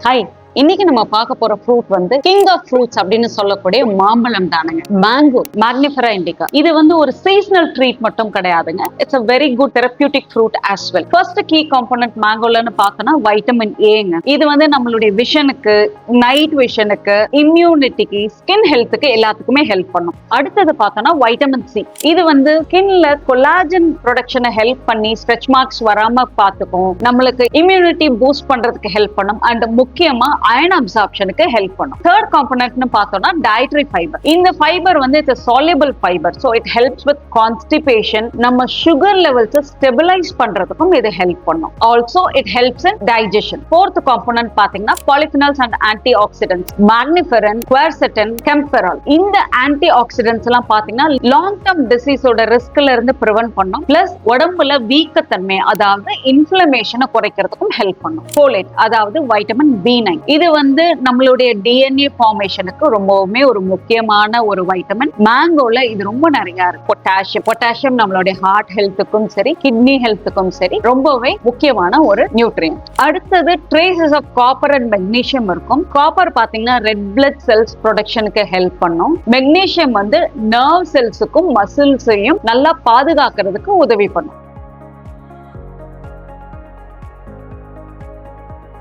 Hi, இன்னைக்கு நம்ம பார்க்க போற ஃப்ரூட் வந்து கிங் ஆஃப் ஃப்ரூட்ஸ் அப்படின்னு சொல்லக்கூடிய மாம்பழம் தானுங்க. Mango Mangifera indica. இது வந்து ஒரு சீசனல் ட்ரீட் மட்டும் கிடையாதுங்க. It's a very good therapeutic fruit as well. First key component மேங்கோலன்னு பார்த்தோம்னா வைட்டமின் ஏங்க. இது வந்து நம்மளுடைய விஷனுக்கு, நைட் விஷனுக்கு, இம்யூனிட்டிக்கு, ஸ்கின் ஹெல்த்துக்கு எல்லாத்துக்குமே ஹெல்ப் பண்ணும். அடுத்தது பார்த்தோம்னா வைட்டமின் சி. இது வந்து ஸ்கின்ல கொலாஜன் ப்ரொடக்ஷனை ஹெல்ப் பண்ணி ஸ்ட்ரெச் மார்க்ஸ் வராம பார்த்துக்கும். நம்மளுக்கு இம்யூனிட்டி பூஸ்ட் பண்றதுக்கு ஹெல்ப் பண்ணும். அண்ட் முக்கியமா அயன் அப்சார்ப்ஷனுக்கு ஹெல்ப் பண்ணும். தேர்ட் காம்போனன்ட்னு பார்த்தோம்னா டயட்டரி ஃபைபர். இந்த ஃபைபர் வந்து it's soluble fibre. So it helps with constipation. நம்ம சுகர் லெவல்ஸ் ஸ்டெபிலைஸ் பண்றதுக்கும் இது ஹெல்ப் பண்ணும். Also it helps in digestion. Fourth component பாத்தீங்கன்னா பாலிஃபினால்ஸ் அண்ட் ஆன்டி ஆக்சிடென்ட்ஸ். மேக்னிஃபெரன், குவர்செட்டின், கெம்பெரால். இந்த ஆன்டி ஆக்சிடென்ட்ஸ் எல்லாம் பாத்தீங்கன்னா லாங் டர்ம் டிசீஸோட ரிஸ்க்ல இருந்து ப்ரிவென்ட் பண்ணும். பிளஸ் உடம்புல வீக்கத்தன்மை, அதாவது இன்ஃப்ளமேஷனை குறைக்கிறதுக்கும் ஹெல்ப் பண்ணும். ஃபோலேட், அதாவது வைட்டமின் B9. இது வந்து நம்மளுடைய டிஎன்ஏ ஃபார்மேஷனுக்கு ரொம்பவுமே ஒரு முக்கியமான ஒரு வைட்டமின். மேங்கோல இது ரொம்ப நிறைய இருக்கு. பொட்டாசியம் நம்மளுடைய ஹார்ட் ஹெல்த்துக்கும் சரி, கிட்னி ஹெல்த்துக்கும் சரி ரொம்பவே முக்கியமான ஒரு நியூட்ரியன்ட். அடுத்தது traces of copper and magnesium இருக்கும். காப்பர் பாத்தீங்கன்னா ரெட் பிளட் செல்ஸ் ப்ரொடக்ஷனுக்கு ஹெல்ப் பண்ணும். மெக்னீசியம் வந்து நர்வ் செல்ஸுக்கும் மசில்ஸையும் நல்லா பாதுகாக்கிறதுக்கு உதவி பண்ணும்.